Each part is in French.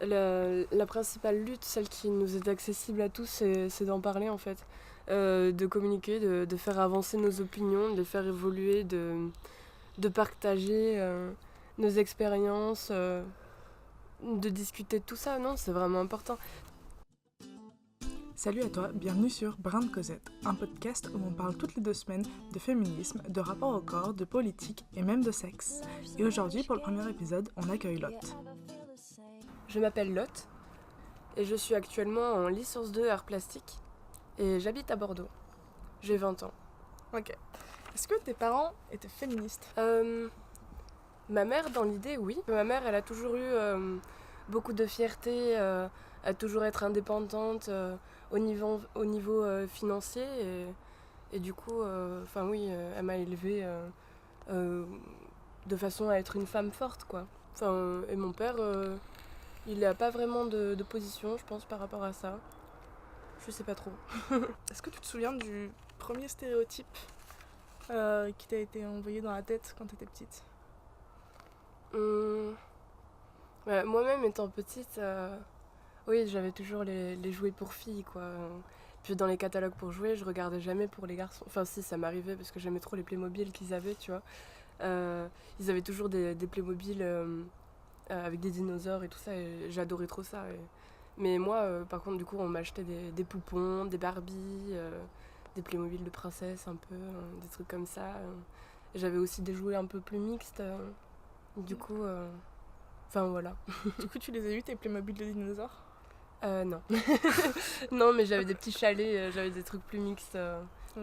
la principale lutte, celle qui nous est accessible à tous, c'est d'en parler en fait. De communiquer, de faire avancer nos opinions, de les faire évoluer, de partager nos expériences, de discuter de tout ça. Non, c'est vraiment important. Salut à toi, bienvenue sur Brin de Cosette, un podcast où on parle toutes les 2 semaines de féminisme, de rapport au corps, de politique et même de sexe. Et aujourd'hui, pour le premier épisode, on accueille Lotte. Je m'appelle Lotte et je suis actuellement en licence 2 art plastique et j'habite à Bordeaux. J'ai 20 ans. Ok. Est-ce que tes parents étaient féministes ? Ma mère, dans l'idée, oui. Ma mère, elle a toujours eu beaucoup de fierté à toujours être indépendante au niveau financier. Et du coup, elle m'a élevée de façon à être une femme forte, quoi. Et mon père, il n'a pas vraiment de position, je pense, par rapport à ça. Je sais pas trop. Est-ce que tu te souviens du premier stéréotype qui t'a été envoyé dans la tête quand t'étais petite ? Ouais, moi-même, étant petite, oui, j'avais toujours les jouets pour filles, quoi. Puis dans les catalogues pour jouer, je regardais jamais pour les garçons. Enfin, si, ça m'arrivait parce que j'aimais trop les Playmobil qu'ils avaient, tu vois. Ils avaient toujours des Playmobil avec des dinosaures et tout ça, et j'adorais trop ça. Mais moi, par contre, du coup, on m'achetait des poupons, des Barbie, des Playmobil de princesse, un peu, des trucs comme ça. J'avais aussi des jouets un peu plus mixtes. Du coup, voilà. Du coup, tu les as eu tes Playmobil de dinosaures ? Non. Non, mais j'avais des petits chalets, j'avais des trucs plus mixtes,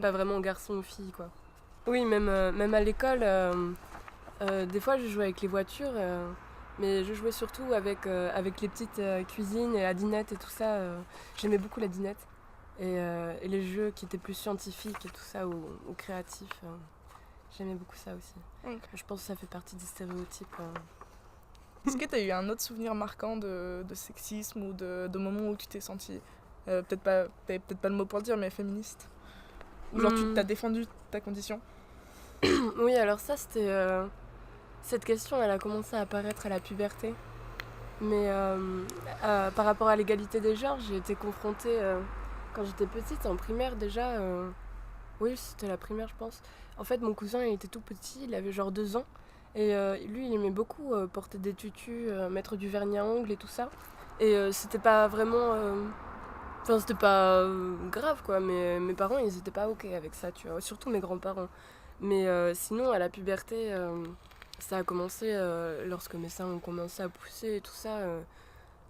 pas vraiment garçon ou fille, quoi. Oui, même à l'école, des fois je jouais avec les voitures, mais je jouais surtout avec les petites cuisines et la dinette et tout ça. J'aimais beaucoup la dinette. Et les jeux qui étaient plus scientifiques et tout ça, ou créatifs. J'aimais beaucoup ça aussi. Okay. Je pense que ça fait partie des stéréotypes. Est-ce que tu as eu un autre souvenir marquant de sexisme ou de moments où tu t'es sentie, t'avais peut-être pas le mot pour le dire, mais féministe ? Ou genre tu t'as défendu ta condition ? Oui, alors ça, c'était... cette question, elle a commencé à apparaître à la puberté. Mais par rapport à l'égalité des genres, j'ai été confrontée, quand j'étais petite, en primaire déjà. Oui, c'était la primaire, je pense. En fait, mon cousin, il était tout petit, il avait genre 2 ans. Et lui, il aimait beaucoup porter des tutus, mettre du vernis à ongles et tout ça. Et c'était pas vraiment... Enfin, c'était pas grave, quoi. Mais mes parents, ils étaient pas OK avec ça, tu vois. Surtout mes grands-parents. Mais sinon, à la puberté, ça a commencé lorsque mes seins ont commencé à pousser et tout ça.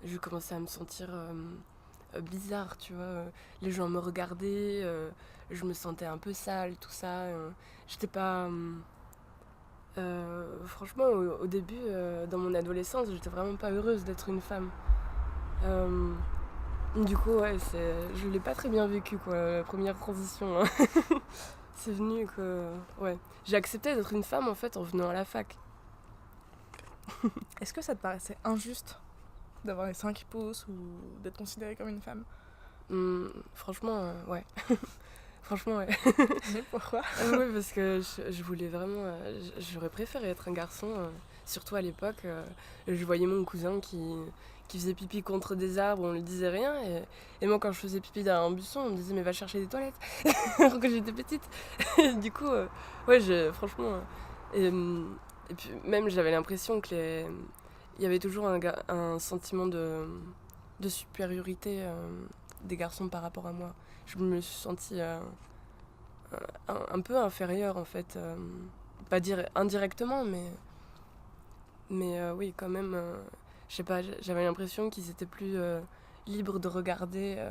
J'ai commencé à me sentir bizarre, tu vois. Les gens me regardaient, je me sentais un peu sale, tout ça. J'étais pas... franchement, au début, dans mon adolescence, j'étais vraiment pas heureuse d'être une femme. Du coup, ouais, je l'ai pas très bien vécu, quoi, la première transition. Hein. C'est venu que... Ouais. J'ai accepté d'être une femme, en fait, en venant à la fac. Est-ce que ça te paraissait injuste d'avoir les seins qui poussent ou d'être considérée comme une femme ? Franchement, ouais. Franchement, ouais. Mais pourquoi ? Oui, parce que je voulais vraiment... j'aurais préféré être un garçon, surtout à l'époque. Je voyais mon cousin qui faisait pipi contre des arbres, on lui disait rien. Et moi, quand je faisais pipi derrière un buisson, on me disait « mais va chercher des toilettes !» Alors que j'étais petite. Et du coup, ouais, franchement... et puis même, j'avais l'impression que il y avait toujours un sentiment de supériorité des garçons par rapport à moi. Je me suis sentie un peu inférieure, en fait. Pas dire indirectement, mais oui, quand même. Je sais pas, j'avais l'impression qu'ils étaient plus libres de regarder.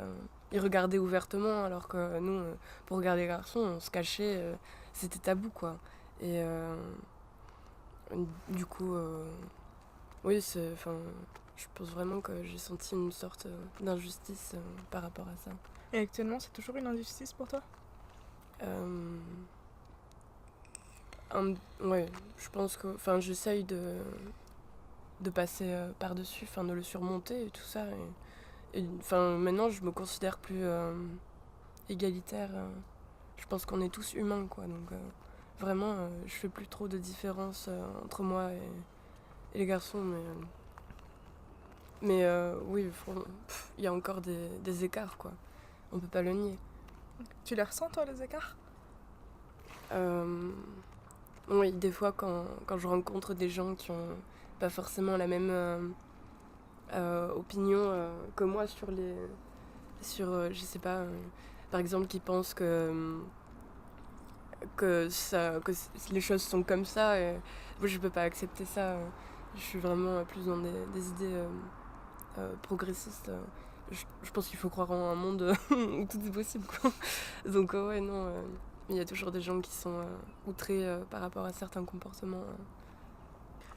Ils regardaient ouvertement, alors que nous, pour regarder les garçons, on se cachait. C'était tabou, quoi. Et du coup, oui, je pense vraiment que j'ai senti une sorte d'injustice par rapport à ça. Et actuellement, c'est toujours une injustice pour toi ? Ouais, je pense que... Enfin, j'essaye de passer par-dessus, enfin, de le surmonter et tout ça. Enfin, maintenant, je me considère plus égalitaire. Je pense qu'on est tous humains, quoi. Donc, vraiment, je fais plus trop de différence entre moi et les garçons, mais... Mais oui, il y a encore des écarts, quoi. On peut pas le nier. Tu les ressens, toi, les écarts? Oui, des fois, quand je rencontre des gens qui ont pas forcément la même opinion que moi je sais pas, par exemple, qui pensent que les choses sont comme ça, et moi, je peux pas accepter ça. Je suis vraiment plus dans des idées progressistes. Je pense qu'il faut croire en un monde où tout est possible, quoi. Donc, ouais, non. Il y a toujours des gens qui sont outrés par rapport à certains comportements.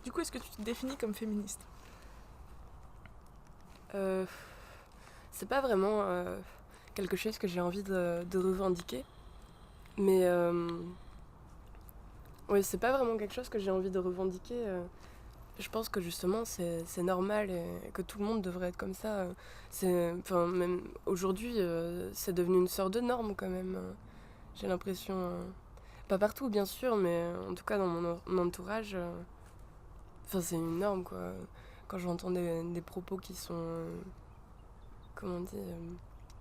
Du coup, est-ce que tu te définis comme féministe? C'est pas vraiment quelque chose que j'ai envie de revendiquer, mais oui, c'est pas vraiment quelque chose que j'ai envie de revendiquer. Je pense que justement c'est normal et que tout le monde devrait être comme ça. Enfin, même aujourd'hui, c'est devenu une sorte de norme quand même. J'ai l'impression, pas partout bien sûr, mais en tout cas dans mon entourage, enfin c'est une norme quoi. Quand j'entends des propos qui sont, comment on dit,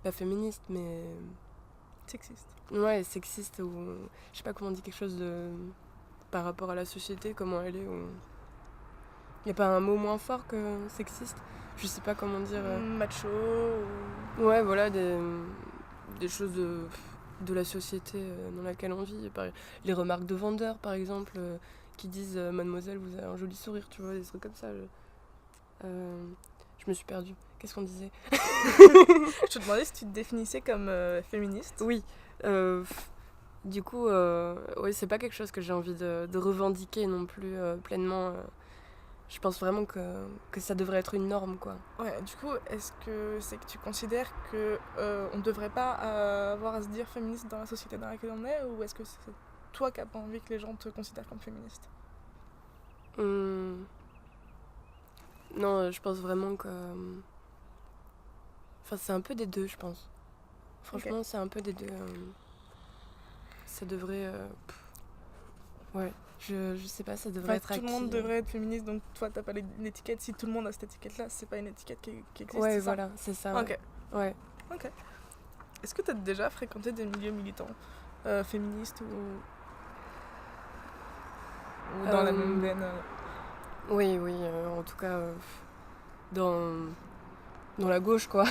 pas féministes mais Sexiste. ouais sexistes ou je sais pas comment on dit quelque chose de par rapport à la société comment elle est ou y a pas un mot moins fort que sexiste, je sais pas comment dire. Macho Ouais voilà des choses de la société dans laquelle on vit. Les remarques de vendeurs, par exemple, qui disent Mademoiselle, vous avez un joli sourire, tu vois, des trucs comme ça. Je me suis perdue. Qu'est-ce qu'on disait? Je te demandais si tu te définissais comme féministe. Oui. Du coup, ouais, c'est pas quelque chose que j'ai envie de revendiquer non plus pleinement. Je pense vraiment que ça devrait être une norme, quoi. Ouais, du coup, est-ce que c'est que tu considères que on ne devrait pas avoir à se dire féministe dans la société dans laquelle on est, ou est-ce que c'est toi qui n'as pas envie que les gens te considèrent comme féministe? Hum, Non, je pense vraiment que... Enfin, c'est un peu des deux, je pense. Franchement, c'est un peu des deux. Ça devrait... Ouais, je sais pas, ça devrait être tout le acquis. monde devrait être féministe, donc toi, t'as pas l'étiquette. Si tout le monde a cette étiquette-là, c'est pas une étiquette qui existe, Ouais, c'est voilà, c'est ça. ça? Ok. Ouais. Ok. Est-ce que t'as déjà fréquenté des milieux militants féministes ou dans la même veine Oui, en tout cas, dans la gauche, quoi.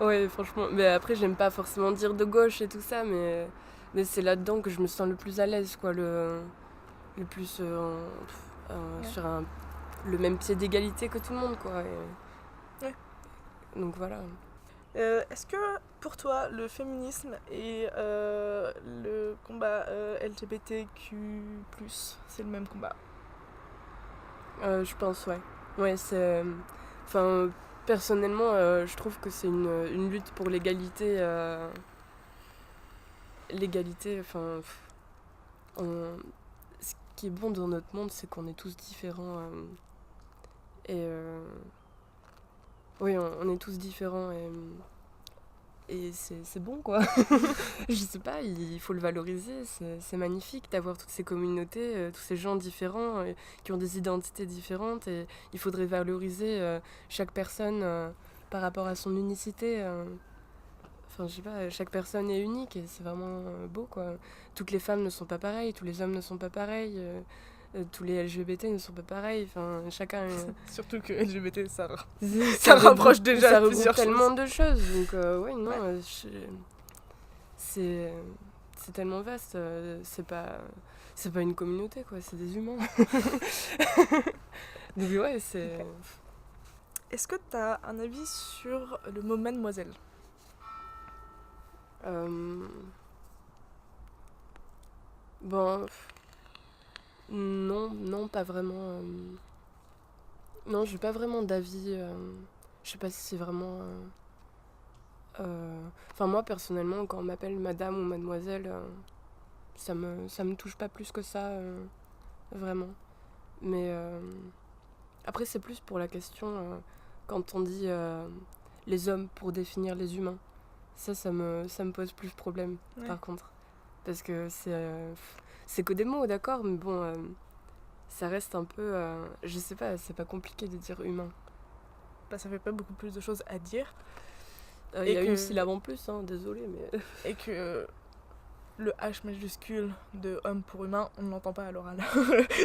Ouais, franchement. Mais après, j'aime pas forcément dire de gauche et tout ça, mais c'est là-dedans que je me sens le plus à l'aise, quoi. Le plus sur le même pied d'égalité que tout le monde, quoi. Ouais. Donc voilà. Est-ce que pour toi, le féminisme et le combat LGBTQ+, c'est le même combat? Je pense, ouais. Ouais, c'est... Enfin, personnellement, je trouve que c'est une lutte pour l'égalité. L'égalité, enfin... Ce qui est bon dans notre monde, c'est qu'on est tous différents. Et... Oui, on est tous différents et c'est bon, quoi. Je sais pas, il faut le valoriser, c'est magnifique d'avoir toutes ces communautés, tous ces gens différents qui ont des identités différentes, et il faudrait valoriser chaque personne par rapport à son unicité. Enfin, je sais pas, chaque personne est unique et c'est vraiment beau, quoi. Toutes les femmes ne sont pas pareilles, tous les hommes ne sont pas pareils, tous les LGBT ne sont pas pareils, enfin, chacun... Surtout que LGBT, ça ça rapproche déjà ça plusieurs regroupe tellement choses. de choses, donc oui, non, Ouais. c'est tellement vaste, c'est pas une communauté, quoi, c'est des humains. Donc ouais, c'est... Ok. Est-ce que t'as un avis sur le mot mademoiselle? Bon, non, pas vraiment. Non, j'ai pas vraiment d'avis. Je sais pas si c'est vraiment... Enfin, moi, personnellement, quand on m'appelle madame ou mademoiselle, ça me touche pas plus que ça, vraiment. Mais après, c'est plus pour la question, quand on dit les hommes pour définir les humains. Ça me pose plus de problème, Ouais. par contre. Parce que c'est que des mots, d'accord, mais bon... ça reste un peu... je sais pas, c'est pas compliqué de dire humain. Bah, ça fait pas beaucoup plus de choses à dire. Il y a une syllabe en plus, hein, désolé, mais... Et que le H majuscule de homme pour humain, on ne l'entend pas à l'oral.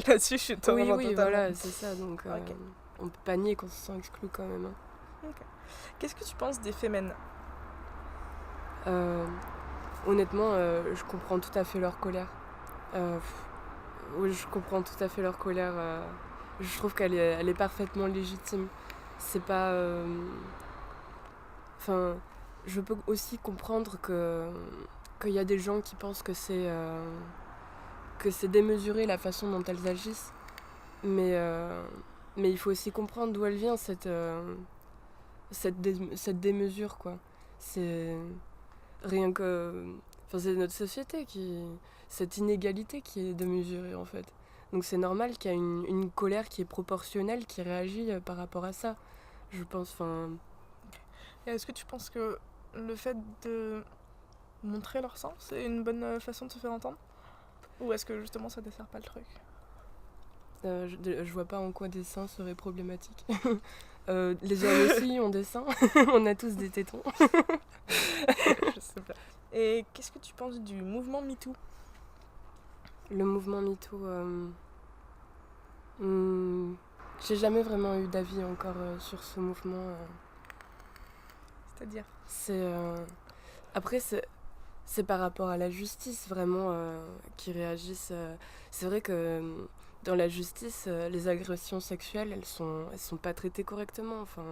Là-dessus, je suis totalement... Oui, voilà, c'est ça, donc Ok. on peut pas nier qu'on se sent exclu quand même. Hein. Qu'est-ce que tu penses des fémènes? Honnêtement, je comprends tout à fait leur colère. Oui, je comprends tout à fait leur colère. Je trouve elle est parfaitement légitime. C'est pas... Enfin, je peux aussi comprendre qu'il y a des gens qui pensent que c'est démesuré la façon dont elles agissent. Mais il faut aussi comprendre d'où elle vient, cette démesure, quoi. C'est rien que... Enfin, c'est notre société cette inégalité qui est démesurée, en fait. Donc c'est normal qu'il y ait une colère qui est proportionnelle, qui réagit par rapport à ça. Je pense, enfin... Et est-ce que tu penses que le fait de montrer leur sens est une bonne façon de se faire entendre? Ou est-ce que justement ça dessert pas le truc? Je vois pas en quoi des seins serait problématique. Les hommes aussi ont des seins. On a tous des tétons. Je sais pas. Et qu'est-ce que tu penses du mouvement MeToo? Le mouvement MeToo... j'ai jamais vraiment eu d'avis encore sur ce mouvement. C'est-à-dire? Après, c'est par rapport à la justice, vraiment, qui réagissent. C'est vrai que dans la justice, les agressions sexuelles, elles sont pas traitées correctement. Enfin,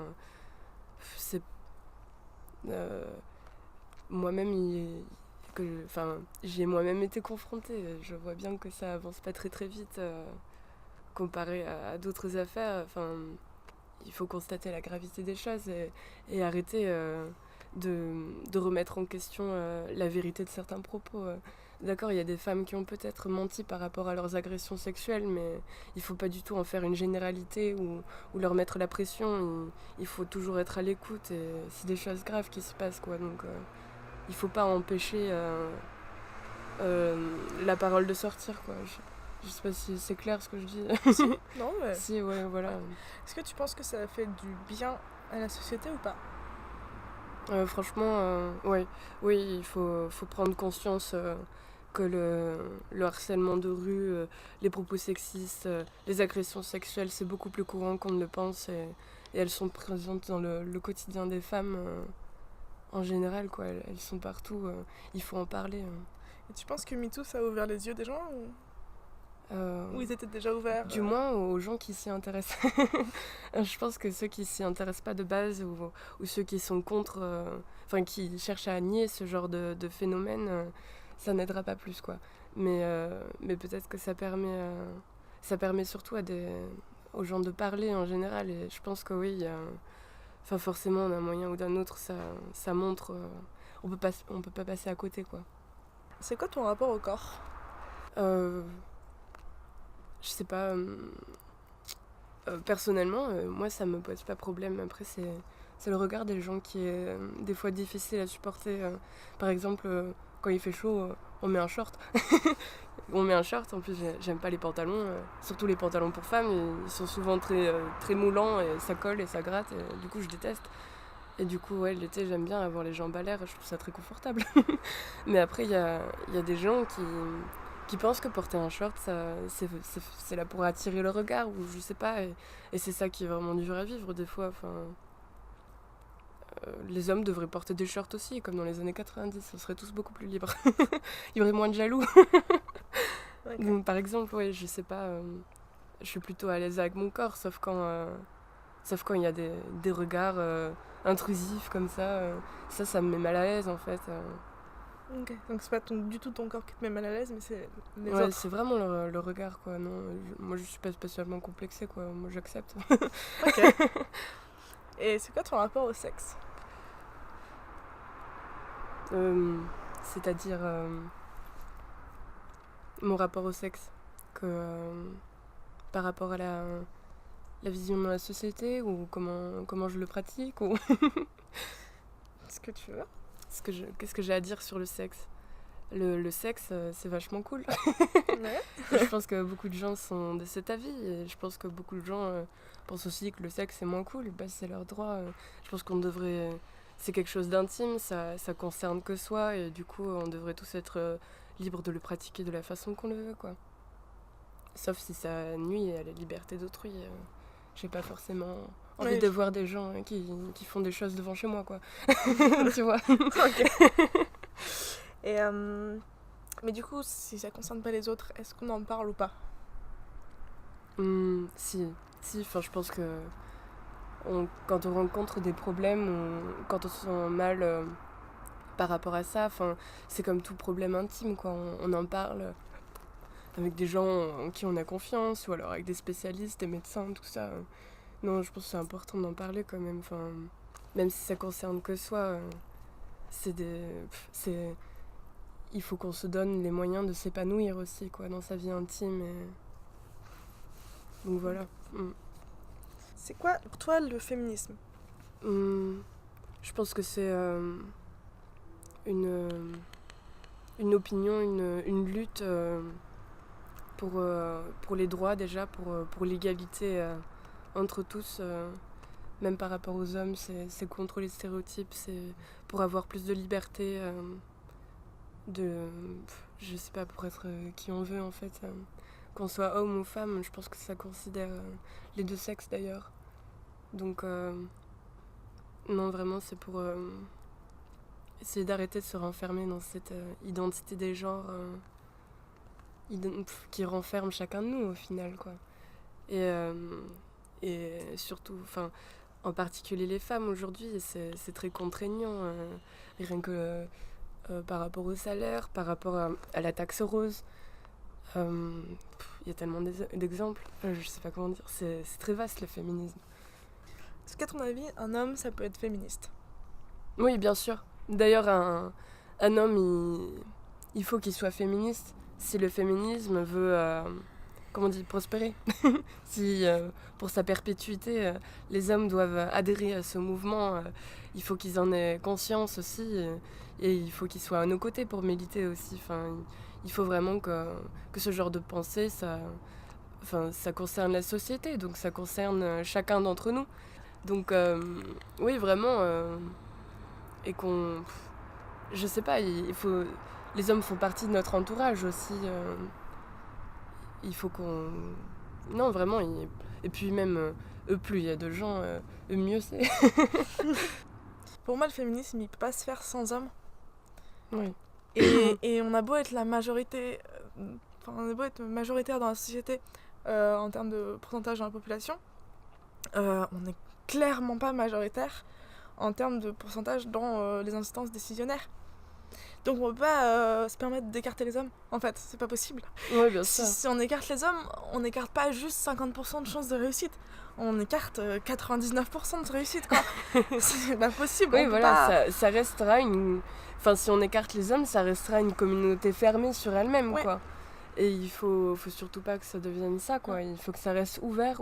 c'est... moi-même, j'y ai moi-même été confrontée. Je vois bien que ça avance pas très très vite comparé à d'autres affaires. Enfin, il faut constater la gravité des choses et arrêter de remettre en question la vérité de certains propos. D'accord, il y a des femmes qui ont peut-être menti par rapport à leurs agressions sexuelles, mais il faut pas du tout en faire une généralité ou leur mettre la pression. Il faut toujours être à l'écoute et c'est des choses graves qui se passent, quoi. Donc il faut pas empêcher la parole de sortir, quoi. Je sais pas si c'est clair ce que je dis. Non, mais... Si, ouais, voilà. Est-ce que tu penses que ça fait du bien à la société ou pas? Franchement, ouais. Oui, il faut prendre conscience que le harcèlement de rue, les propos sexistes, les agressions sexuelles, c'est beaucoup plus courant qu'on ne le pense et elles sont présentes dans le quotidien des femmes en général, quoi. Elles sont partout, il faut en parler. Et tu penses que MeToo, ça a ouvert les yeux des gens ou ils étaient déjà ouverts? Du moins aux gens qui s'y intéressent. Je pense que ceux qui s'y intéressent pas de base ou ceux qui sont contre, enfin qui cherchent à nier ce genre de phénomène, ça n'aidera pas plus, quoi. Mais peut-être que ça permet surtout aux gens de parler en général. Et je pense que oui, enfin forcément d'un moyen ou d'un autre, ça montre. On peut pas passer à côté, quoi. C'est quoi ton rapport au corps? Je sais pas. Personnellement, moi, ça me pose pas problème. Après, c'est le regard des gens qui est des fois difficile à supporter. Par exemple, quand il fait chaud, on met un short. On met un short, en plus, j'aime pas les pantalons. Surtout les pantalons pour femmes, ils sont souvent très, très moulants et ça colle et ça gratte. Et, du coup, je déteste. Et du coup, ouais, l'été, j'aime bien avoir les jambes à l'air. Je trouve ça très confortable. Mais après, il y a des gens qui pensent que porter un short, c'est là pour attirer le regard, ou je sais pas, et c'est ça qui est vraiment dur à vivre des fois. Enfin, les hommes devraient porter des shorts aussi, comme dans les années 90, on serait tous beaucoup plus libres. Il y aurait moins de jaloux. Okay. Donc, par exemple, ouais, je sais pas, je suis plutôt à l'aise avec mon corps, sauf quand il y a des regards intrusifs comme ça. Ça me met mal à l'aise, en fait. Ok, donc c'est pas du tout ton corps qui te met mal à l'aise, mais c'est les Ouais, autres. c'est vraiment le regard, quoi. Non, moi, je suis pas spécialement complexée, quoi. Moi, j'accepte. Ok. Et c'est quoi ton rapport au sexe? C'est-à-dire mon rapport au sexe, par rapport à la vision dans la société, ou comment je le pratique, ou Ce que tu veux. qu'est-ce que j'ai à dire sur le sexe. Le sexe, c'est vachement cool. Ouais. Je pense que beaucoup de gens sont de cet avis. Et je pense que beaucoup de gens pensent aussi que le sexe, c'est moins cool. Bah, c'est leur droit. Je pense qu'on devrait... c'est quelque chose d'intime, ça concerne que soi. Et du coup, on devrait tous être libres de le pratiquer de la façon qu'on le veut, quoi. Sauf si ça nuit à la liberté d'autrui. J'ai pas forcément envie Ouais, de voir des gens qui font des choses devant chez moi, quoi. Tu vois. ok. Et, mais du coup, si ça concerne pas les autres, est-ce qu'on en parle ou pas? Si, enfin, je pense que quand on rencontre des problèmes, quand on se sent mal par rapport à ça, c'est comme tout problème intime, quoi. On en parle avec des gens en qui on a confiance, ou alors avec des spécialistes, des médecins, tout ça. Non, je pense que c'est important d'en parler quand même. Même si ça concerne que soi, c'est des, c'est, il faut qu'on se donne les moyens de s'épanouir aussi, quoi, dans sa vie intime. Donc voilà. C'est quoi pour toi le féminisme? Je pense que c'est une opinion, une lutte pour les droits déjà, pour l'égalité entre tous, même par rapport aux hommes, c'est contre les stéréotypes, c'est pour avoir plus de liberté, je sais pas, pour être qui on veut en fait. Qu'on soit homme ou femme, je pense que ça considère les deux sexes d'ailleurs. Donc non, vraiment, c'est pour essayer d'arrêter de se renfermer dans cette identité des genres qui renferme chacun de nous au final, quoi. Et surtout, en particulier les femmes aujourd'hui, c'est très contraignant, rien que par rapport au salaire, par rapport à la taxe rose. Il y a tellement d'exemples, je sais pas comment dire, c'est très vaste le féminisme. Est-ce qu'à ton avis, un homme, ça peut être féministe? Oui, bien sûr. D'ailleurs, un homme, il faut qu'il soit féministe si le féminisme veut, comment on dit, prospérer. Si pour sa perpétuité, les hommes doivent adhérer à ce mouvement, il faut qu'ils en aient conscience aussi. Et il faut qu'ils soient à nos côtés pour militer aussi. Il faut vraiment que ce genre de pensée, ça concerne la société, donc ça concerne chacun d'entre nous. Donc oui, vraiment, et qu'on... Je sais pas, il faut... Les hommes font partie de notre entourage aussi. Il faut qu'on... Non, vraiment, et puis même, plus il y a de gens, mieux c'est. Pour moi, le féminisme, il peut pas se faire sans hommes. Oui. Et on a beau être la majorité, on a beau être majoritaire dans la société en termes de pourcentage dans la population, on n'est clairement pas majoritaire en termes de pourcentage dans les instances décisionnaires. Donc on peut pas se permettre d'écarter les hommes, en fait, c'est pas possible. Oui, bien sûr. Si on écarte les hommes, on n'écarte pas juste 50% de chances de réussite. On écarte 99% de réussite, quoi. C'est pas possible. Oui, voilà, pas... ça restera une... si on écarte les hommes, ça restera une communauté fermée sur elle-même, Oui. quoi. Et il faut surtout pas que ça devienne ça, quoi. Il faut que ça reste ouvert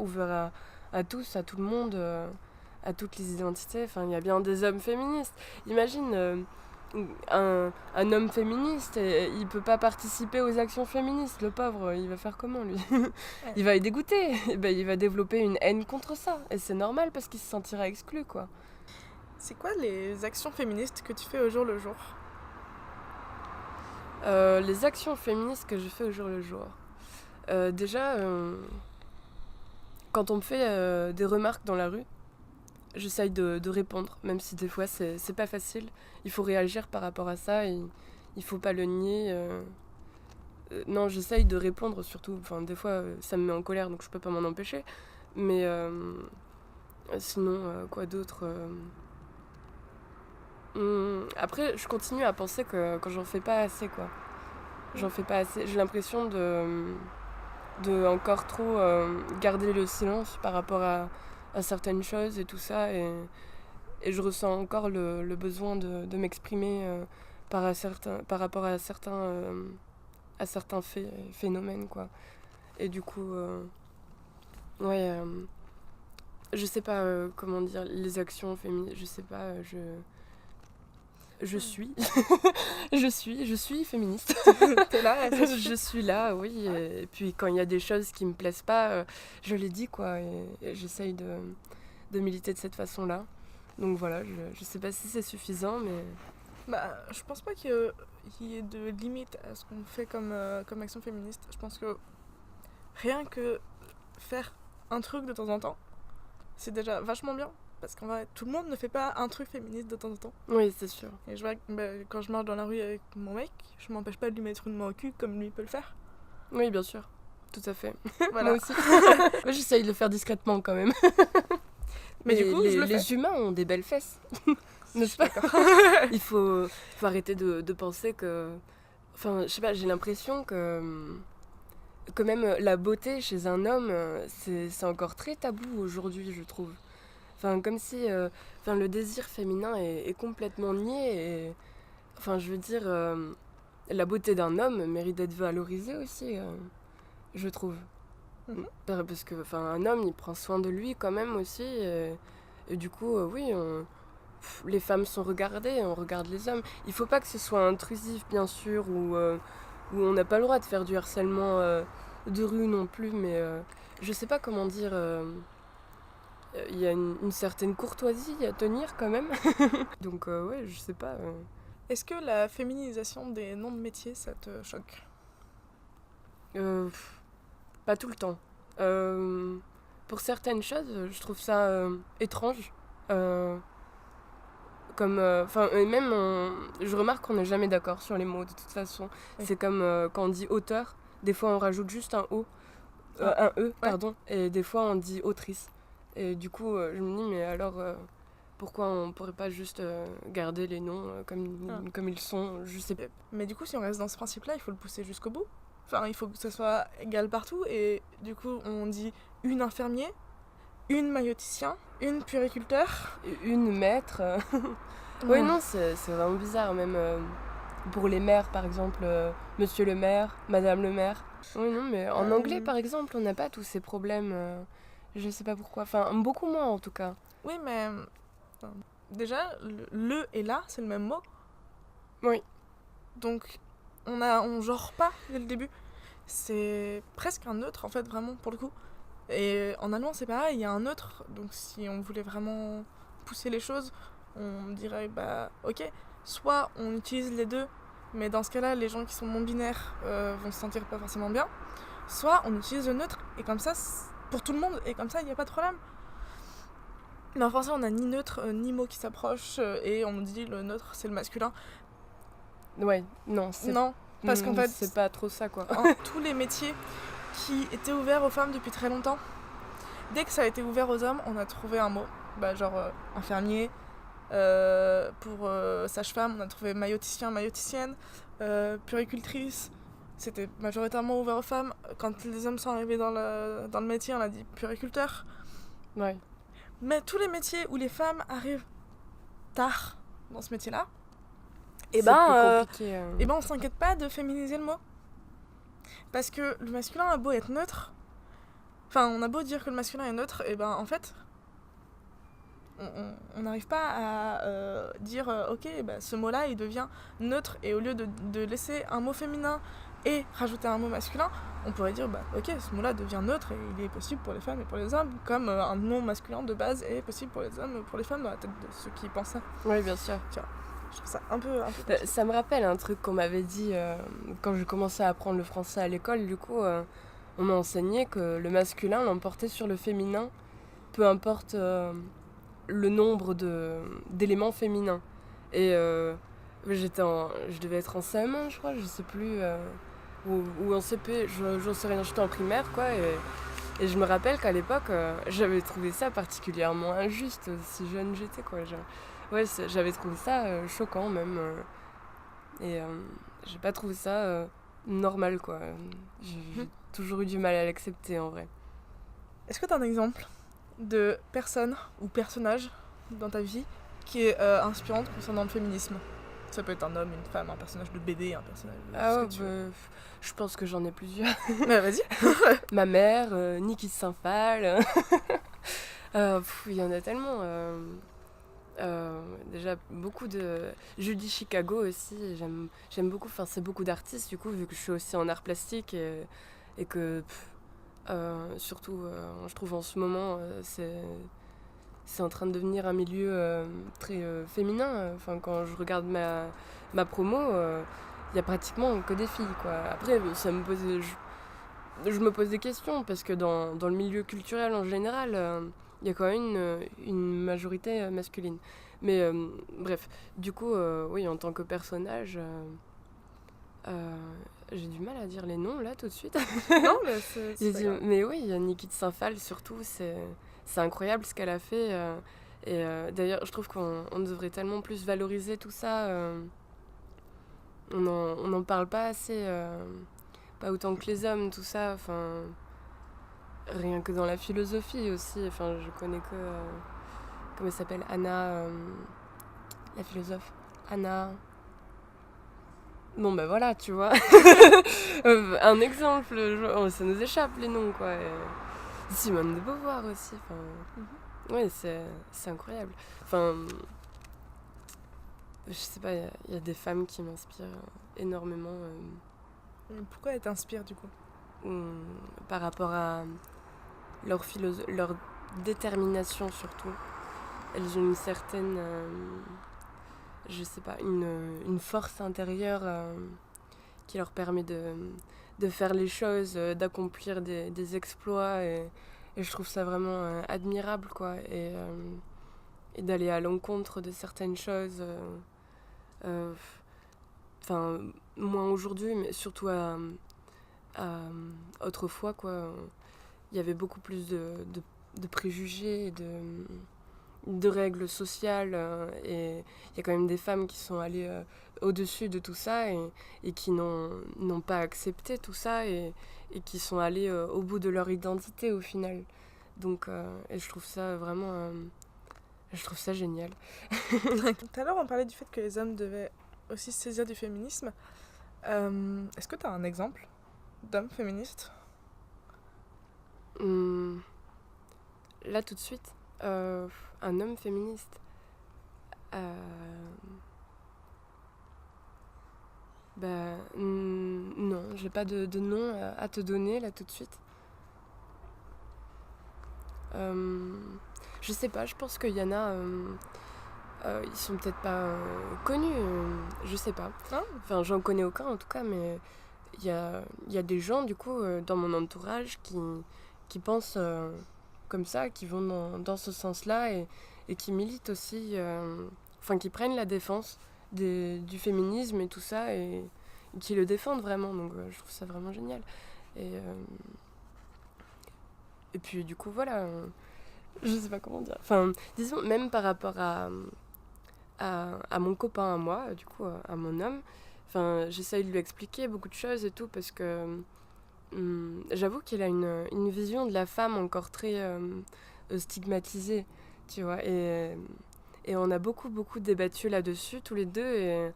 à tous, à tout le monde, à toutes les identités. Il y a bien des hommes féministes. Imagine un homme féministe, il peut pas participer aux actions féministes. Le pauvre, il va faire comment, lui? Il va être dégoûté. Et ben, il va développer une haine contre ça. Et c'est normal parce qu'il se sentira exclu, quoi. C'est quoi les actions féministes que tu fais au jour le jour? Les actions féministes que je fais au jour le jour. Déjà, quand on me fait des remarques dans la rue, j'essaye de répondre, même si des fois c'est pas facile. Il faut réagir par rapport à ça et il faut pas le nier. Non, j'essaye de répondre surtout. Des fois, ça me met en colère, donc je peux pas m'en empêcher. Mais sinon, quoi d'autre Après, je continue à penser que quand j'en fais pas assez, quoi. J'en fais pas assez. J'ai l'impression de encore trop garder le silence par rapport à certaines choses et tout ça. Et je ressens encore le besoin de m'exprimer par rapport à certains phénomènes, quoi. Et du coup, ouais, je sais pas comment dire, les actions féministes, je sais pas, je suis. je suis féministe. T'es là, elle Je suis là, oui. Et puis quand il y a des choses qui me plaisent pas, je les dis, quoi. Et j'essaye de militer de cette façon-là. Donc voilà, je sais pas si c'est suffisant, mais... Bah, je pense pas qu'il y ait de limite à ce qu'on fait comme action féministe. Je pense que rien que faire un truc de temps en temps, c'est déjà vachement bien. Parce qu'en vrai, tout le monde ne fait pas un truc féministe de temps en temps. Oui, c'est sûr. Et je vois que quand je marche dans la rue avec mon mec, je m'empêche pas de lui mettre une main au cul comme lui peut le faire. Oui, bien sûr. Tout à fait. Voilà. Moi aussi. Moi, j'essaye de le faire discrètement quand même. Mais du coup, je le fais. Les humains ont des belles fesses. N'est-ce pas? Il faut arrêter de penser que... Enfin, je sais pas, j'ai l'impression que même la beauté chez un homme, c'est encore très tabou aujourd'hui, je trouve. Enfin, comme si le désir féminin est complètement nié. Et, enfin, je veux dire, la beauté d'un homme mérite d'être valorisée aussi, je trouve. Parce que, enfin, un homme, il prend soin de lui quand même aussi. Et du coup, oui, les femmes sont regardées, on regarde les hommes. Il faut pas que ce soit intrusif, bien sûr, ou on n'a pas le droit de faire du harcèlement de rue non plus, mais je sais pas comment dire. Il y a une certaine courtoisie à tenir quand même. Donc ouais, je sais pas. Est-ce que la féminisation des noms de métiers, ça te choque? Pas tout le temps. Pour certaines choses, je trouve ça étrange. Je remarque qu'on n'est jamais d'accord sur les mots de toute façon. Oui. C'est comme quand on dit auteur, des fois on rajoute juste un O, un E, pardon, et des fois on dit autrice. Et du coup, je me dis, mais alors, pourquoi on pourrait pas juste garder les noms comme ils sont? Je sais pas. Mais du coup, si on reste dans ce principe-là, il faut le pousser jusqu'au bout. Enfin, il faut que ça soit égal partout. Et du coup, on dit une infirmier, une maïoticien, une puériculteur. Une maître. Oui, non, c'est vraiment bizarre. Même pour les maires, par exemple, monsieur le maire, madame le maire. Oui, non, mais en anglais, par exemple, on n'a pas tous ces problèmes. Je sais pas pourquoi. Enfin, beaucoup moins en tout cas. Oui, mais déjà, le et la, c'est le même mot. Oui. Donc, on genre pas dès le début. C'est presque un neutre, en fait, vraiment, pour le coup. Et en allemand, c'est pareil, il y a un neutre. Donc, si on voulait vraiment pousser les choses, on dirait, bah, ok, soit on utilise les deux, mais dans ce cas-là, les gens qui sont non-binaires vont se sentir pas forcément bien. Soit on utilise le neutre, et comme ça, pour tout le monde, et comme ça, il n'y a pas de problème. Mais en français, on n'a ni neutre, ni mot qui s'approche, et on nous dit le neutre, c'est le masculin. Ouais, non, c'est... Non, parce qu'en fait... c'est pas trop ça, quoi. Tous les métiers qui étaient ouverts aux femmes depuis très longtemps, dès que ça a été ouvert aux hommes, on a trouvé un mot. Bah, genre infirmier, pour sage-femme, on a trouvé maïoticien, maïoticienne, puéricultrice. C'était majoritairement ouvert aux femmes. Quand les hommes sont arrivés dans le métier, on a dit puériculteur. Ouais. Mais tous les métiers où les femmes arrivent tard dans ce métier-là, et ben on s'inquiète pas de féminiser le mot. Parce que le masculin a beau être neutre, enfin on a beau dire que le masculin est neutre, et ben en fait, on n'arrive pas à dire ok, bah, ce mot-là il devient neutre, et au lieu de laisser un mot féminin et rajouter un mot masculin, on pourrait dire bah ok, ce mot-là devient neutre et il est possible pour les femmes et pour les hommes, comme un nom masculin de base est possible pour les hommes et pour les femmes dans la tête de ceux qui pensent ça. Oui, bien sûr. Tiens, je trouve ça un peu ça me rappelle un truc qu'on m'avait dit quand je commençais à apprendre le français à l'école. Du coup, on m'a enseigné que le masculin l'emportait sur le féminin, peu importe le nombre d'éléments féminins. Et je devais être en CM1, je crois, je sais plus, ou en CP, j'en sais rien, j'étais en primaire, quoi. Et je me rappelle qu'à l'époque, j'avais trouvé ça particulièrement injuste, si jeune j'étais, quoi. Ouais, j'avais trouvé ça choquant même. Et j'ai pas trouvé ça normal, quoi. J'ai toujours eu du mal à l'accepter, en vrai. Est-ce que t'as un exemple de personne ou personnage dans ta vie qui est inspirante concernant le féminisme? Ça peut être un homme, une femme, un personnage de BD, un personnage de ce que tu veux. Je pense que j'en ai plusieurs. Mais vas-y. Ma mère, Niki Saint-Phal. Il y en a tellement. Déjà, beaucoup de... Judy Chicago aussi, j'aime beaucoup, enfin c'est beaucoup d'artistes du coup, vu que je suis aussi en art plastique et que, surtout, je trouve en ce moment, c'est en train de devenir un milieu très féminin. Enfin, quand je regarde ma promo, il y a pratiquement que des filles, quoi. Après, ça me pose, je me pose des questions, parce que dans le milieu culturel en général, il y a quand même une majorité masculine. Mais bref, du coup, oui, en tant que personnage, euh, j'ai du mal à dire les noms là tout de suite. Non, mais c'est pas grave. Mais oui, Niki de Saint-Phal surtout, c'est incroyable ce qu'elle a fait. D'ailleurs, je trouve qu'on devrait tellement plus valoriser tout ça. On n'en parle pas assez, pas autant que les hommes, tout ça. Enfin, rien que dans la philosophie aussi. Enfin, je connais que. Comment elle s'appelle, Anna. La philosophe. Anna. Bon, ben voilà, tu vois. Un exemple, ça nous échappe les noms, quoi. Simone de Beauvoir aussi. Enfin, ouais, c'est incroyable. Enfin, je sais pas, il y a des femmes qui m'inspirent énormément Pourquoi elle t'inspire du coup? par rapport à leur détermination surtout. Elles ont une certaine, je sais pas, une force intérieure qui leur permet de faire les choses, d'accomplir des exploits. Et je trouve ça vraiment admirable, quoi. Et d'aller à l'encontre de certaines choses. Enfin, moins aujourd'hui, mais surtout autrefois, quoi. Il y avait beaucoup plus de préjugés et de règles sociales. Et il y a quand même des femmes qui sont allées au-dessus de tout ça et qui n'ont pas accepté tout ça et qui sont allées au bout de leur identité au final. Donc, et je trouve ça vraiment... je trouve ça génial. Tout à l'heure, on parlait du fait que les hommes devaient aussi se saisir du féminisme. Est-ce que tu as un exemple d'homme féministe? Là, tout de suite, un homme féministe. Non, j'ai pas de nom à te donner là tout de suite. Je sais pas, je pense qu'il y en a. Ils sont peut-être pas connus, je sais pas. Ah. Enfin, j'en connais aucun en tout cas, mais il y a des gens du coup dans mon entourage qui pensent comme ça, qui vont dans ce sens-là et qui militent aussi, enfin qui prennent la défense du féminisme et tout ça et qui le défendent vraiment. Donc je trouve ça vraiment génial. Et puis du coup voilà, je sais pas comment dire. Enfin, disons même par rapport à mon copain, à moi, du coup à mon homme. Enfin, j'essaye de lui expliquer beaucoup de choses et tout parce que j'avoue qu'il a une vision de la femme encore très stigmatisée, tu vois. Et on a beaucoup débattu là-dessus, tous les deux. Et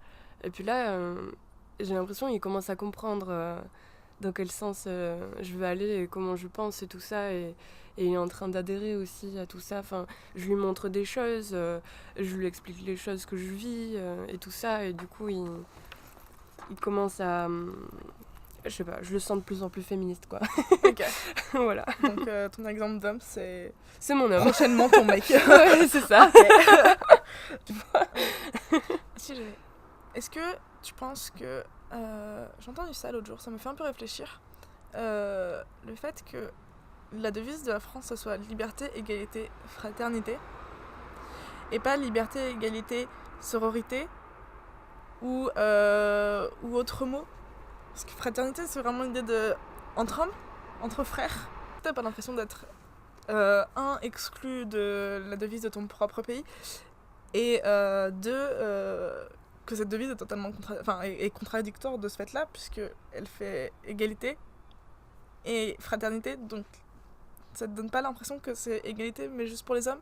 puis là, j'ai l'impression qu'il commence à comprendre dans quel sens je veux aller et comment je pense et tout ça. Et il est en train d'adhérer aussi à tout ça. Enfin, je lui montre des choses, je lui explique les choses que je vis et tout ça. Et du coup, il commence à... je sais pas, je le sens de plus en plus féministe, quoi. Ok. Voilà. Donc ton exemple d'homme, c'est C'est mon homme. prochainement ton mec. Ouais, c'est ça. Est-ce que tu penses que... j'ai entendu ça l'autre jour, ça me fait un peu réfléchir. Le fait que la devise de la France, ce soit liberté, égalité, fraternité, et pas liberté, égalité, sororité, ou autre mot. Parce que fraternité, c'est vraiment l'idée de... entre hommes, entre frères. T'as pas l'impression d'être un, exclu de la devise de ton propre pays, et deux, que cette devise est totalement est contradictoire de ce fait-là, puisqu'elle fait égalité et fraternité, donc ça te donne pas l'impression que c'est égalité mais juste pour les hommes?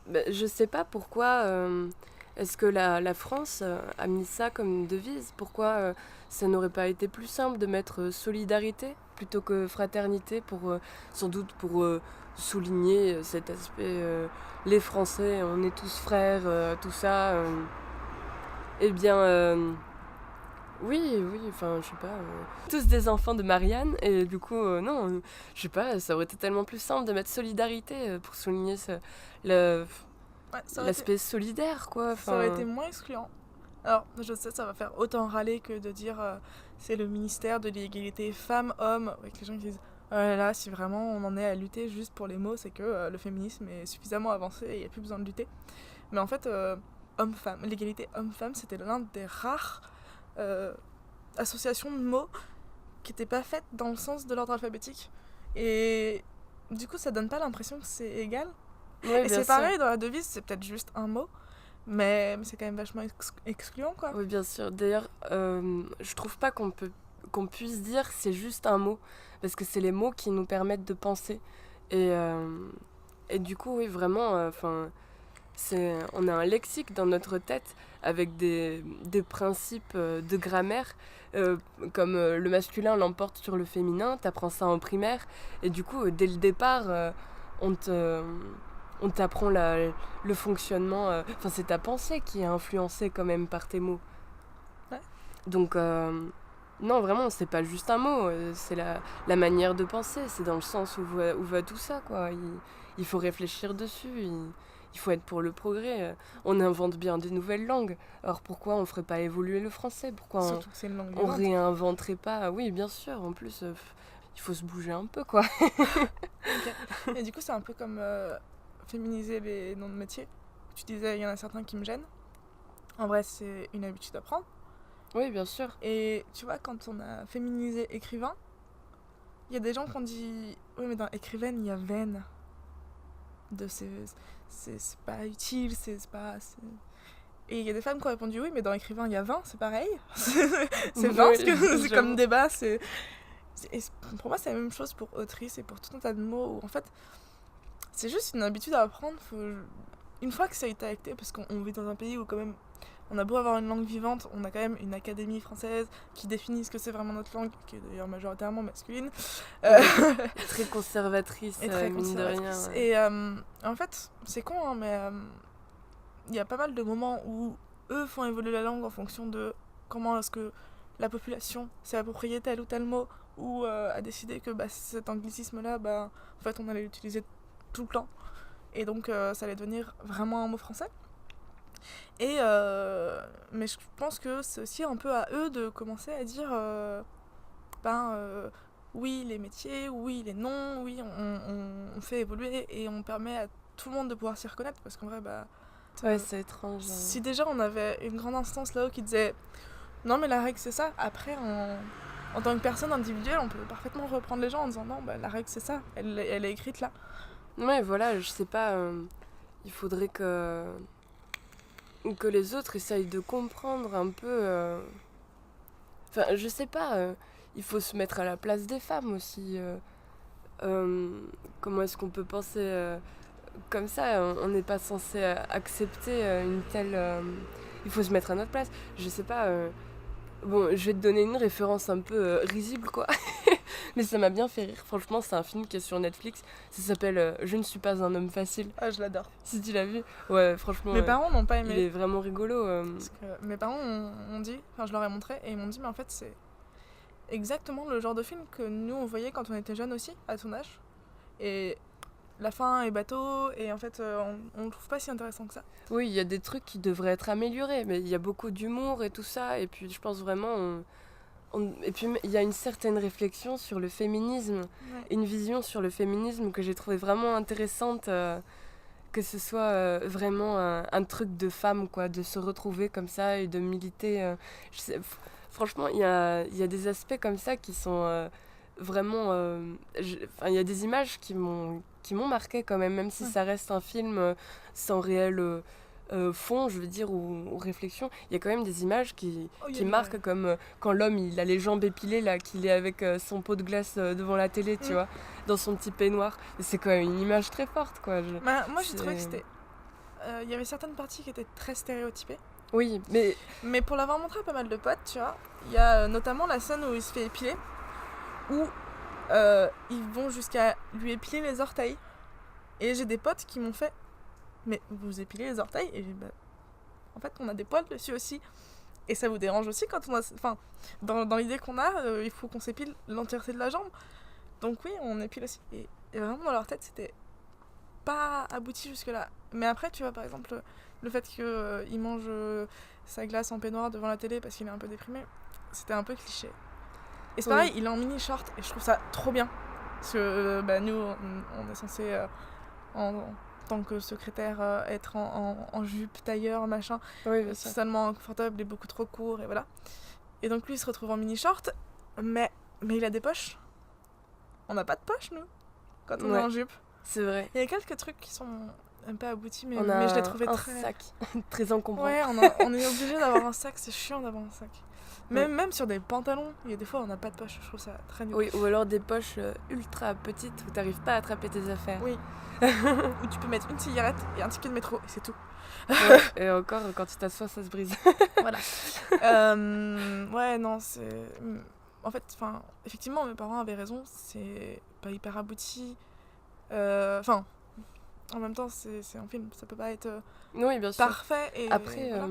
Je sais pas pourquoi est-ce que la France a mis ça comme devise. Pourquoi ça n'aurait pas été plus simple de mettre solidarité plutôt que fraternité, sans doute pour souligner cet aspect les Français, on est tous frères, tout ça. Eh bien, oui, enfin, je sais pas. Tous des enfants de Marianne, et du coup, non, je sais pas, ça aurait été tellement plus simple de mettre solidarité pour souligner le- Ouais, l'aspect solidaire, quoi. ça aurait été moins excluant. Alors, je sais, ça va faire autant râler que de dire c'est le ministère de l'égalité femmes-hommes, avec les gens qui disent oh là là, si vraiment on en est à lutter juste pour les mots, c'est que le féminisme est suffisamment avancé et il n'y a plus besoin de lutter. Mais en fait, homme-femme, l'égalité homme-femme, c'était l'un des rares associations de mots qui n'étaient pas faites dans le sens de l'ordre alphabétique. Et du coup, ça donne pas l'impression que c'est égal. Ouais, Et c'est pareil, dans la devise, c'est peut-être juste un mot, mais c'est quand même vachement excluant, quoi. Oui, bien sûr. D'ailleurs, je trouve pas qu'on puisse dire c'est juste un mot, parce que c'est les mots qui nous permettent de penser. Et du coup, oui, vraiment, on a un lexique dans notre tête avec des principes de grammaire, comme le masculin l'emporte sur le féminin, t'apprends ça en primaire, et du coup, dès le départ, on t'apprend le fonctionnement, enfin c'est ta pensée qui est influencée quand même par tes mots. Ouais. Donc, non, vraiment, c'est pas juste un mot, c'est la manière de penser, c'est dans le sens où va tout ça, quoi. Il faut réfléchir dessus, il faut être pour le progrès. On invente bien des nouvelles langues. Alors pourquoi on ferait pas évoluer le français? Pourquoi Surtout que c'est une langue on vivante. réinventerait pas? Oui, bien sûr, en plus, il faut se bouger un peu, quoi. Ok. Et du coup, c'est un peu comme féminiser les noms de métiers. Tu disais, il y en a certains qui me gênent. En vrai, c'est une habitude à prendre. Oui, bien sûr. Et tu vois, quand on a féminisé écrivain, il y a des gens qui ont dit oui, mais dans écrivaine, il y a veine. C'est pas utile, c'est pas. Et il y a des femmes qui ont répondu oui, mais dans écrivain, il y a vin, c'est pareil. C'est vin, Oui, c'est comme débat. Pour moi, c'est la même chose pour autrice et pour tout un tas de mots où en fait, c'est juste une habitude à apprendre. Une fois que ça a été acté, parce qu'on vit dans un pays où quand même on a beau avoir une langue vivante, on a quand même une académie française qui définit ce que c'est vraiment notre langue, qui est d'ailleurs majoritairement masculine. Très conservatrice, Et très mine de rien. conservatrice. Ouais. Et en fait, c'est con, hein, mais il y a pas mal de moments où eux font évoluer la langue en fonction de comment est-ce que la population s'est approprié tel ou tel mot, ou a décidé que cet anglicisme-là, en fait, on allait l'utiliser tout le temps. Et donc, ça allait devenir vraiment un mot français. Mais je pense que c'est aussi un peu à eux de commencer à dire oui les métiers, oui les noms, oui on fait évoluer et on permet à tout le monde de pouvoir s'y reconnaître parce qu'en vrai Ouais, c'est étrange. si déjà on avait une grande instance là-haut qui disait non mais la règle c'est ça, après en tant que personne individuelle on peut parfaitement reprendre les gens en disant non la règle c'est ça, elle est écrite là. Ouais, voilà, je sais pas, il faudrait que les autres essayent de comprendre un peu. Enfin, je sais pas, il faut se mettre à la place des femmes aussi. Comment est-ce qu'on peut penser comme ça? On n'est pas censé accepter une telle. Il faut se mettre à notre place. Je sais pas. Bon, je vais te donner une référence un peu risible, quoi. Mais ça m'a bien fait rire. Franchement, c'est un film qui est sur Netflix. Ça s'appelle Je ne suis pas un homme facile. Ah, je l'adore. Si tu l'as vu. Ouais, franchement. Mes parents n'ont pas aimé. Il est vraiment rigolo. Parce que mes parents ont dit, enfin je leur ai montré, et ils m'ont dit, mais en fait c'est exactement le genre de film que nous on voyait quand on était jeunes aussi, à ton âge. Et la fin est bateau, et en fait on le trouve pas si intéressant que ça. Oui, il y a des trucs qui devraient être améliorés, mais il y a beaucoup d'humour et tout ça. Et puis je pense vraiment. Et puis il y a une certaine réflexion sur le féminisme, Ouais. une vision sur le féminisme que j'ai trouvé vraiment intéressante, que ce soit vraiment un truc de femme, quoi, de se retrouver comme ça et de militer. Franchement, il y a des aspects comme ça qui sont vraiment... il y a des images qui m'ont marqué quand même si ça reste un film sans réel... fond, je veux dire, ou réflexion, il y a quand même des images qui marquent comme quand l'homme il a les jambes épilées là, qu'il est avec son pot de glace devant la télé, tu vois, dans son petit peignoir. Et c'est quand même une image très forte, quoi. Moi j'ai trouvé que c'était... Il y avait certaines parties qui étaient très stéréotypées. Oui, mais pour l'avoir montré à pas mal de potes, tu vois, il y a notamment la scène où il se fait épiler, où ils vont jusqu'à lui épiler les orteils. Et j'ai des potes qui m'ont fait mais vous épilez les orteils? Et j'ai dit, bah, en fait, on a des poils dessus aussi. Et ça vous dérange aussi quand on a. Enfin, dans l'idée qu'on a, il faut qu'on s'épile l'entièreté de la jambe. Donc oui, on épile aussi. Et vraiment, dans leur tête, c'était pas abouti jusque-là. Mais après, tu vois, par exemple, le fait qu'il mange sa glace en peignoir devant la télé parce qu'il est un peu déprimé, c'était un peu cliché. Et c'est pareil, il est en mini-short et je trouve ça trop bien. Parce que nous, on est censé, en tant que secrétaire, être en jupe, tailleur, machin. Oui, bien sûr. Totalement inconfortable et beaucoup trop court, et voilà. Et donc lui, il se retrouve en mini-short, mais il a des poches. On n'a pas de poches, nous, quand on est en jupe. C'est vrai. Il y a quelques trucs qui sont un peu aboutis, mais je l'ai trouvé un très... sac très encombrant. Ouais, on est obligé d'avoir un sac, c'est chiant d'avoir un sac. Même sur des pantalons, il y a des fois on n'a pas de poche, je trouve ça très nul. Oui, ou alors des poches ultra petites où t'arrives pas à attraper tes affaires. Oui. Où tu peux mettre une cigarette et un ticket de métro, et c'est tout. Ouais, et encore, quand tu t'assois, ça se brise. Voilà. Ouais, non, c'est... En fait, effectivement, mes parents avaient raison, c'est pas hyper abouti. En même temps, c'est un film, ça peut pas être oui, bien sûr. parfait. Et après, voilà.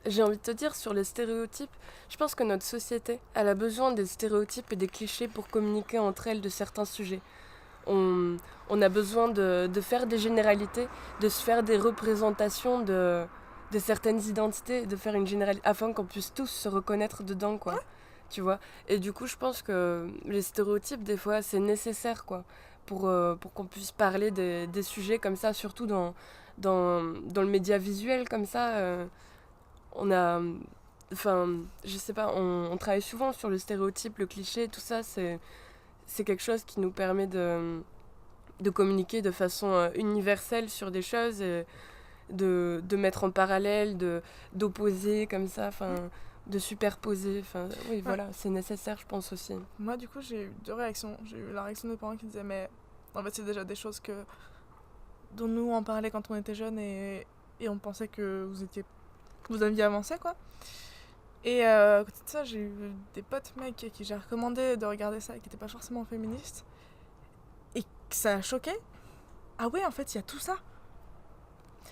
j'ai envie de te dire, sur les stéréotypes, je pense que notre société, elle a besoin des stéréotypes et des clichés pour communiquer entre elles de certains sujets. On a besoin de faire des généralités, de se faire des représentations de certaines identités, de faire une généralité, afin qu'on puisse tous se reconnaître dedans, quoi. Ouais. Tu vois. Et du coup, je pense que les stéréotypes, des fois, c'est nécessaire, quoi, pour qu'on puisse parler des sujets comme ça, surtout dans le média visuel, comme ça. On a... Enfin, je sais pas, on travaille souvent sur le stéréotype, le cliché, tout ça, c'est quelque chose qui nous permet de communiquer de façon universelle sur des choses, et de mettre en parallèle, d'opposer comme ça, de superposer. Oui, voilà, c'est nécessaire, je pense aussi. Moi, du coup, j'ai eu deux réactions. J'ai eu la réaction de mes parents qui disaient, mais en fait, c'est déjà des choses dont nous on parlait quand on était jeunes, et on pensait que vous aviez avancé, quoi. Et à côté de ça, j'ai eu des potes mecs à qui j'ai recommandé de regarder ça, qui n'étaient pas forcément féministes, et que ça a choqué. Ah ouais, en fait, il y a tout ça.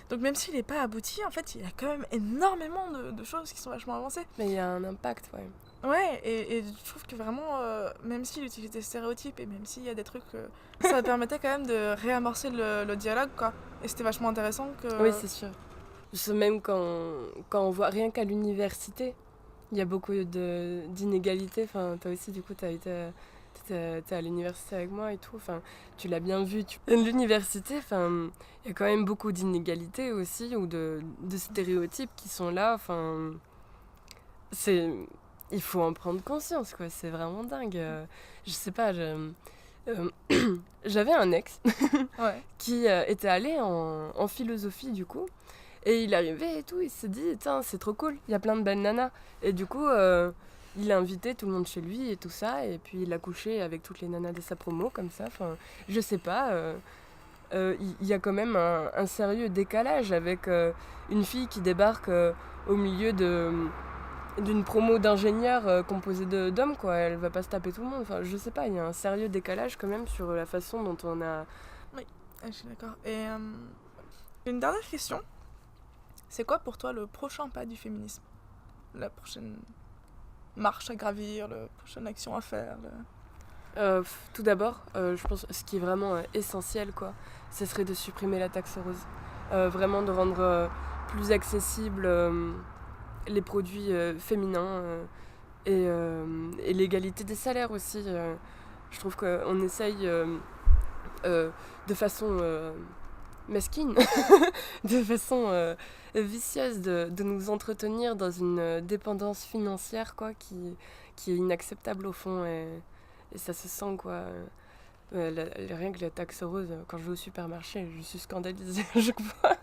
Donc même s'il n'est pas abouti, en fait, il y a quand même énormément de choses qui sont vachement avancées. Mais il y a un impact, ouais. Ouais, et je trouve que vraiment, même s'il utilise des stéréotypes, et même s'il y a des trucs, ça permettait quand même de réamorcer le dialogue, quoi. Et c'était vachement intéressant que... Oui, c'est sûr. Même quand on voit, rien qu'à l'université, il y a beaucoup d'inégalités. Enfin, toi aussi, du coup, t'es à l'université avec moi et tout. Enfin, tu l'as bien vu. L'université, il y a quand même beaucoup d'inégalités aussi, ou de stéréotypes qui sont là. Enfin, il faut en prendre conscience, quoi. C'est vraiment dingue. Je sais pas, j'avais un ex Ouais. qui était allé en philosophie, du coup. Et il arrivait et tout, il s'est dit, tiens, c'est trop cool, il y a plein de belles nanas. Et du coup, il a invité tout le monde chez lui et tout ça, et puis il a couché avec toutes les nanas de sa promo, comme ça. Enfin, je sais pas, il y a quand même un sérieux décalage avec une fille qui débarque au milieu d'une promo d'ingénieurs composée d'hommes, quoi. Elle va pas se taper tout le monde. Enfin, je sais pas, il y a un sérieux décalage quand même sur la façon dont on a... Oui, je suis d'accord. Et une dernière question. C'est quoi pour toi le prochain pas du féminisme? La prochaine marche à gravir, la prochaine action à faire Tout d'abord, je pense que ce qui est vraiment essentiel, quoi, ce serait de supprimer la taxe rose. Vraiment de rendre plus accessibles les produits féminins et l'égalité des salaires aussi. Je trouve qu'on essaye de façon... mesquine, de façon vicieuse de nous entretenir dans une dépendance financière, quoi, qui est inacceptable au fond, et ça se sent, quoi. Rien que la taxe rose, quand je vais au supermarché, je suis scandalisée à chaque fois.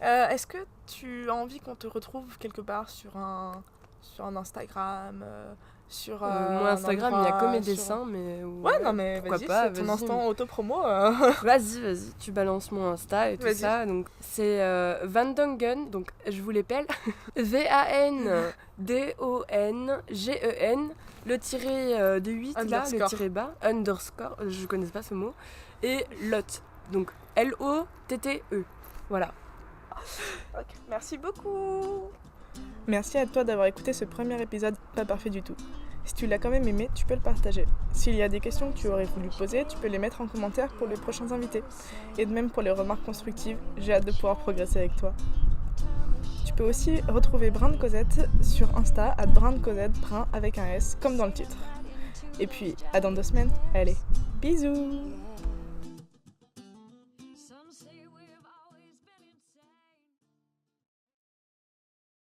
Est-ce que tu as envie qu'on te retrouve quelque part sur un sur un Instagram, sur Moi, Instagram, il n'y a que mes sur- dessins, mais... Ouais, non, mais pourquoi vas-y, pas, c'est ton vas-y. instant auto-promo. Vas-y, tu balances mon Insta et tout Vas-y. ça. Donc, c'est Van Dongen, donc je vous l'épelle. VANDONGEN, le tiré de 8 là, le Underscore. tiré bas, underscore, je connais pas ce mot, et LOTTE, donc LOTTE. Voilà. Ok, merci beaucoup. Merci à toi d'avoir écouté ce premier épisode pas parfait du tout. Si tu l'as quand même aimé, tu peux le partager. S'il y a des questions que tu aurais voulu poser, tu peux les mettre en commentaire pour les prochains invités. Et de même pour les remarques constructives, j'ai hâte de pouvoir progresser avec toi. Tu peux aussi retrouver Brin de Cosette sur Insta @brin_de_cosette, Brin avec un S, comme dans le titre. Et puis, à dans 2 semaines. Allez, bisous! Some say we're